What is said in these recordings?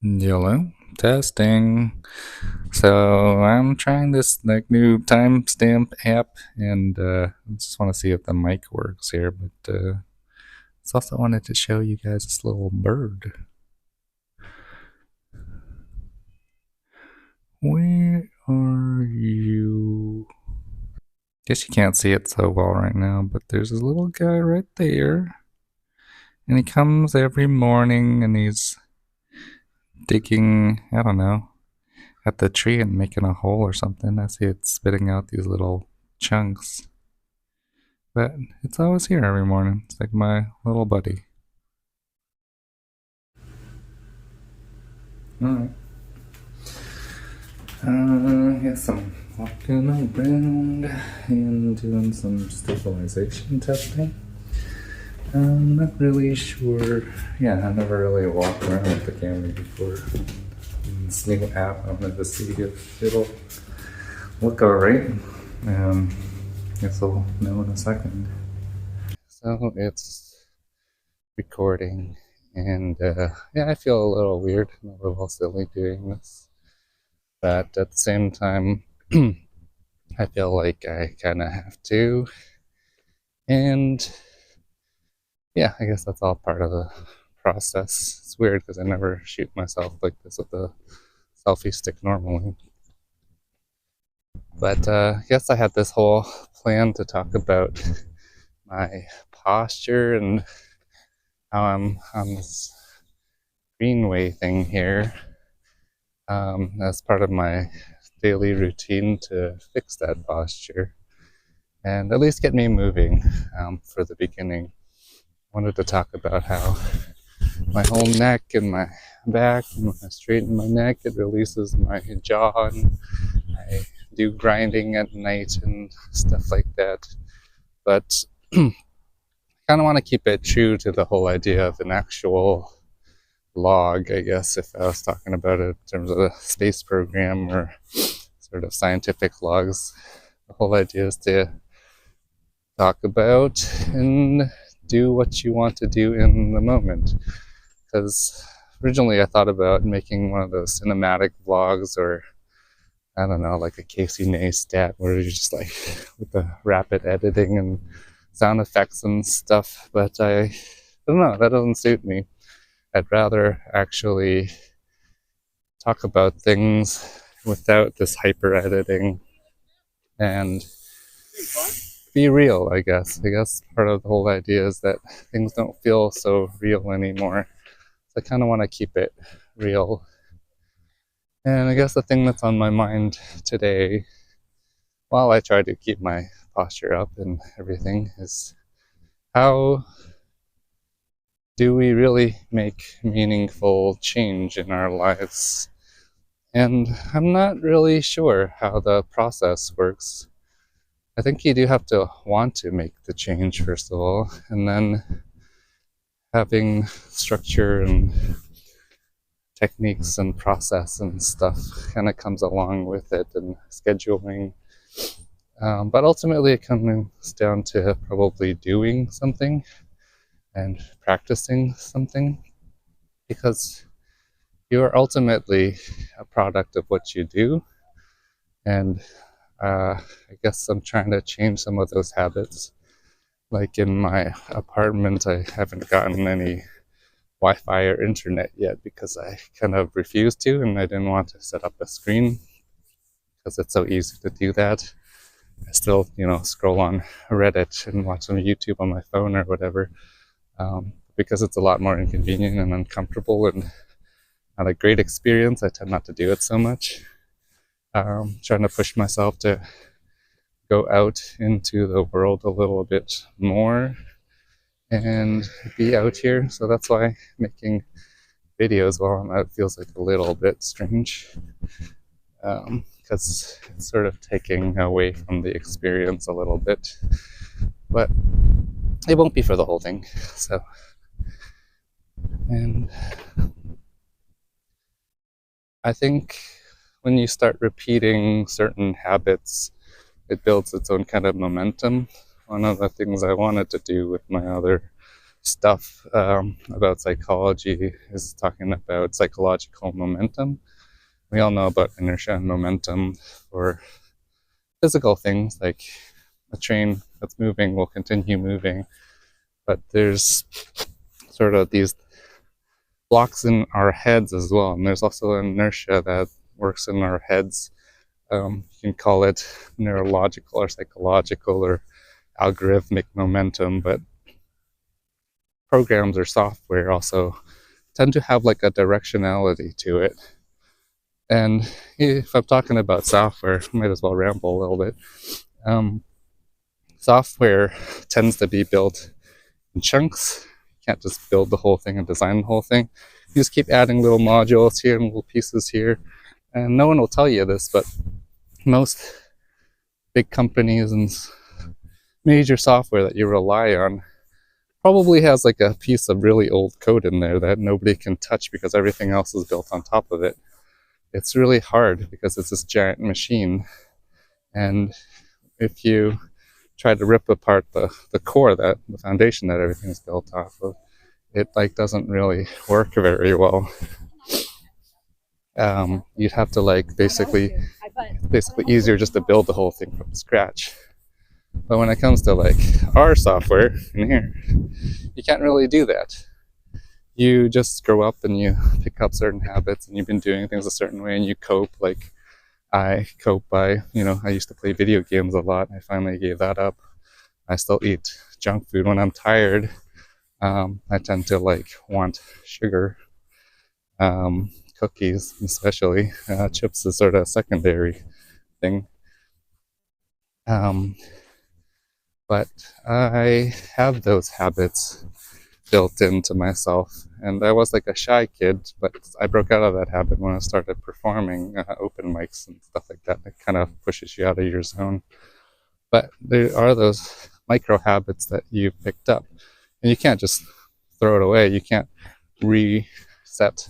YOLO testing. So I'm trying this new timestamp app, and I just want to see if the mic works here. But I also wanted to show you guys this little bird. Where are you? Guess you can't see it so well right now, but there's this little guy right there, and he comes every morning, and he's digging. I don't know, at the tree and making a hole or something. I see it spitting out these little chunks. But it's always here every morning. It's like my little buddy. Alright. Yes, I'm walking around and doing some stabilization testing. I'm not really sure. Yeah, I never really walked around with the camera before. This new app, I wanted to see if it'll look alright. Guess I'll know in a second. So it's recording, and yeah, I feel a little weird and a little silly doing this, but at the same time, I feel like I kind of have to, and yeah, I guess that's all part of the process. It's weird because I never shoot myself like this with a selfie stick normally. But I guess I had this whole plan to talk about my posture and how I'm on this greenway thing here as part of my daily routine to fix that posture and at least get me moving for the beginning. I wanted to talk about how my whole neck and my back, and when I straighten my neck, it releases my jaw, and I do grinding at night and stuff like that. But I kind of want to keep it true to the whole idea of an actual log, I guess, if I was talking about it in terms of a space program or sort of scientific logs. The whole idea is to talk about and do what you want to do in the moment. Because originally I thought about making one of those cinematic vlogs, or I don't know, like a Casey Neistat, where you're just like with the rapid editing and sound effects and stuff. But I don't know, that doesn't suit me. I'd rather actually talk about things without this hyper editing and be real, I guess. I guess part of the whole idea is that things don't feel so real anymore. So I kind of want to keep it real. And I guess the thing that's on my mind today, while I try to keep my posture up and everything, is how do we really make meaningful change in our lives? And I'm not really sure how the process works. I think you do have to want to make the change, first of all, and then having structure and techniques and process and stuff kind of comes along with it, and scheduling. But ultimately, it comes down to probably doing something and practicing something, because you are ultimately a product of what you do. And I guess I'm trying to change some of those habits. Like in my apartment, I haven't gotten any Wi-Fi or internet yet because I kind of refused to, and I didn't want to set up a screen because it's so easy to do that. I still, scroll on Reddit and watch some YouTube on my phone or whatever, because it's a lot more inconvenient and uncomfortable and not a great experience. I tend not to do it so much. Trying to push myself to go out into the world a little bit more and be out here. So that's why making videos while I'm out feels like a little bit strange, because it's sort of taking away from the experience a little bit. But it won't be for the whole thing. So, and I think when you start repeating certain habits, it builds its own kind of momentum. One of the things I wanted to do with my other stuff about psychology is talking about psychological momentum. We all know about inertia and momentum for physical things, like a train that's moving will continue moving, but there's sort of these blocks in our heads as well, and there's also inertia that works in our heads. You can call it neurological or psychological or algorithmic momentum, but programs or software also tend to have like a directionality to it. And if I'm talking about software, I might as well ramble a little bit. Software tends to be built in chunks. You can't just build the whole thing and design the whole thing. You just keep adding little modules here and little pieces here. And no one will tell you this, but most big companies and major software that you rely on probably has like a piece of really old code in there that nobody can touch because everything else is built on top of it. It's really hard because it's this giant machine. And if you try to rip apart the core, that the foundation that everything is built off of, it like doesn't really work very well. You'd have to like basically easier just to build the whole thing from scratch. But when it comes to like our software in here, you can't really do that. You just grow up and you pick up certain habits and you've been doing things a certain way and you cope. Like I cope by, I used to play video games a lot. I finally gave that up. I still eat junk food when I'm tired. I tend to like want sugar, cookies especially. Chips is sort of a secondary thing. But I have those habits built into myself. And I was like a shy kid, but I broke out of that habit when I started performing open mics and stuff like that. It kind of pushes you out of your zone. But there are those micro habits that you've picked up, and you can't just throw it away. You can't reset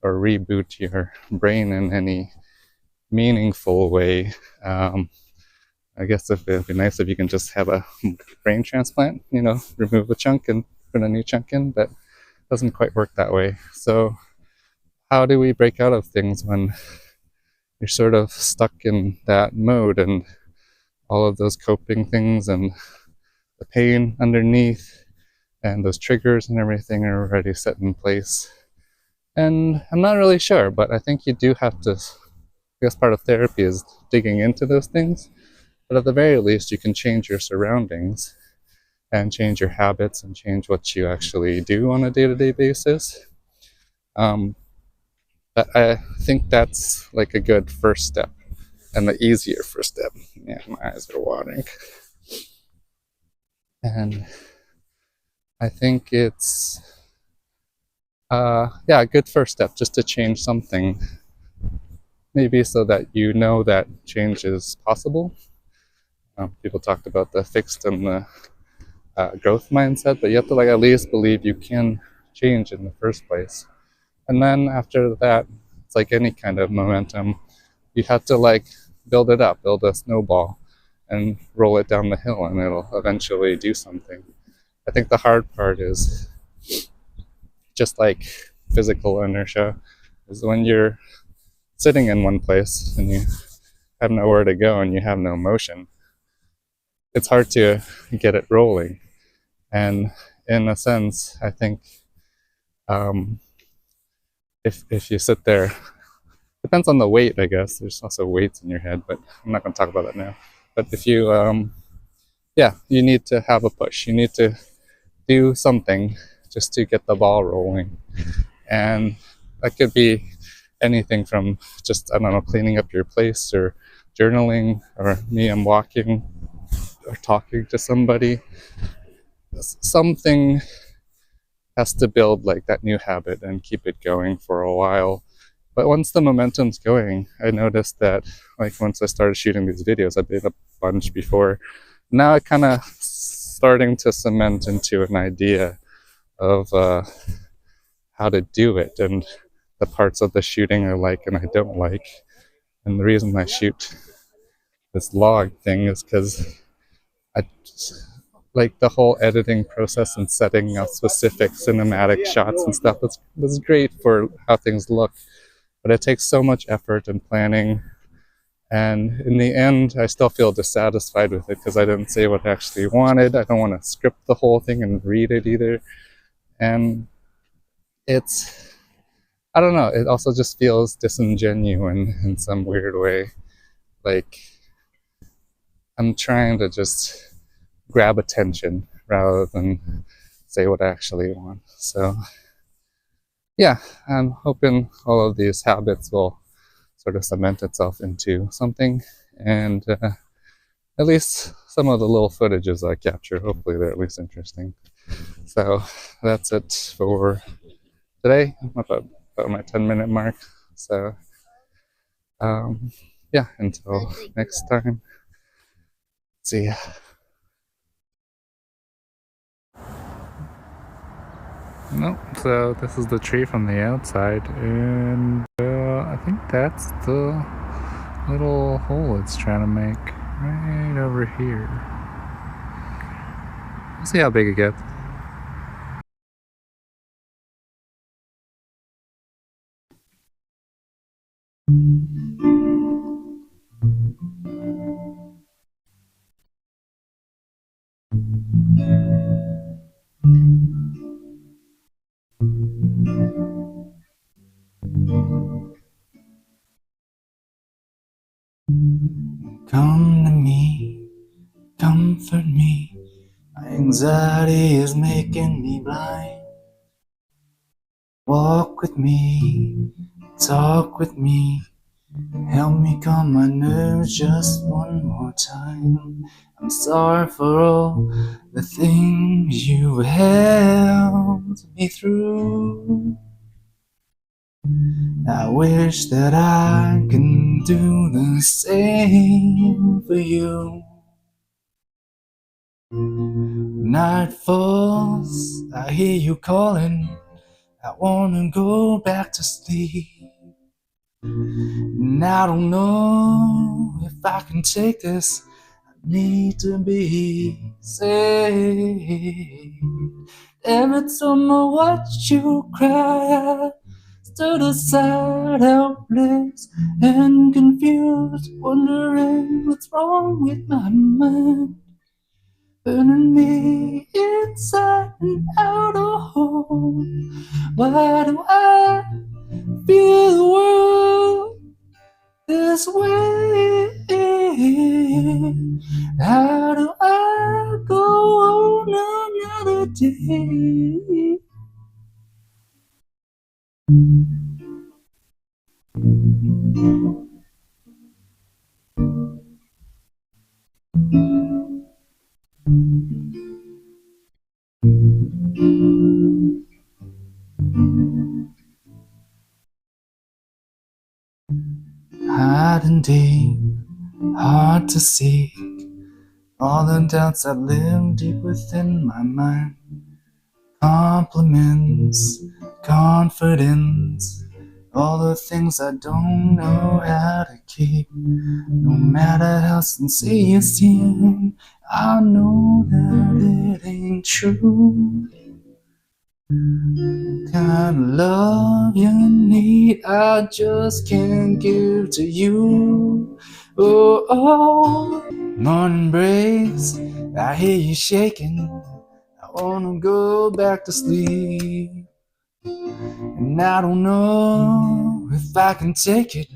or reboot your brain in any meaningful way. I guess it'd be nice if you can just have a brain transplant, remove a chunk and put a new chunk in, but it doesn't quite work that way. So how do we break out of things when you're sort of stuck in that mode and all of those coping things and the pain underneath and those triggers and everything are already set in place? And I'm not really sure, but I think you do have to, I guess part of therapy is digging into those things. But at the very least, you can change your surroundings and change your habits and change what you actually do on a day-to-day basis. But I think that's like a good first step and the easier first step. Yeah, my eyes are watering. And I think it's, a good first step just to change something. Maybe so that you know that change is possible. People talked about the fixed and the growth mindset, but you have to like at least believe you can change in the first place. And then after that, it's like any kind of momentum, you have to like build it up, build a snowball and roll it down the hill and it'll eventually do something. I think the hard part is just like physical inertia, is when you're sitting in one place and you have nowhere to go and you have no motion, it's hard to get it rolling. And in a sense, I think if you sit there, depends on the weight, I guess. There's also weights in your head, but I'm not going to talk about that now. But if you, you need to have a push. You need to do something just to get the ball rolling. And that could be anything from just, I don't know, cleaning up your place or journaling, or me, I'm walking or talking to somebody. Something has to build like that new habit and keep it going for a while. But once the momentum's going, I noticed that like once I started shooting these videos, I did a bunch before. Now it kind of starting to cement into an idea of how to do it and the parts of the shooting I like and I don't like. And the reason I shoot this log thing is because like the whole editing process and setting up specific cinematic shots and stuff was great for how things look, but it takes so much effort and planning. And in the end, I still feel dissatisfied with it because I didn't say what I actually wanted. I don't want to script the whole thing and read it either. And it's, I don't know, it also just feels disingenuous in some weird way. Like I'm trying to just grab attention rather than say what I actually want. So, yeah, I'm hoping all of these habits will sort of cement itself into something. And at least some of the little footages I capture, hopefully they're at least interesting. So that's it for today. I'm about my 10-minute mark. So um, yeah, until next time. See ya. Nope. So this is the tree from the outside, and I think that's the little hole it's trying to make right over here. We'll see how big it gets. Come to me, comfort me. My anxiety is making me blind. Walk with me, talk with me. Help me calm my nerves just one more time. I'm sorry for all the things you held me through. I wish that I can do the same for you. Night falls, I hear you calling. I wanna go back to sleep. And I don't know if I can take this. I need to be saved. Every time I watch you cry, I stood aside helpless and confused, wondering what's wrong with my mind. Burning me inside and out of home. Why do I feel the world this way? How do I go on another day? Hard and deep, hard to see. All the doubts that live deep within my mind. Compliments, confidence, all the things I don't know how to keep. No matter how sincere you seem, I know that it ain't true. The kind of love you need, I just can't give to you. Oh, oh. Morning breaks, I hear you shaking. I wanna go back to sleep. And I don't know if I can take it.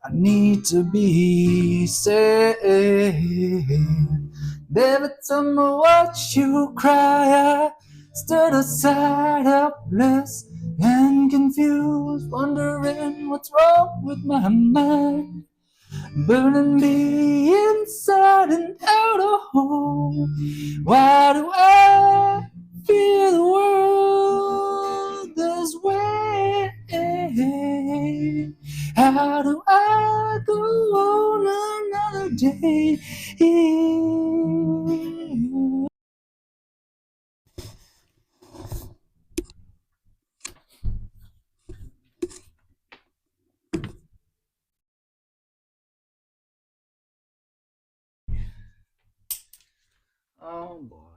I need to be saved. Every time I watch you cry, I stood aside helpless and confused, wondering what's wrong with my mind. Burning me inside and out of home. Why do I feel the world this way? How do I go on another day? Oh boy.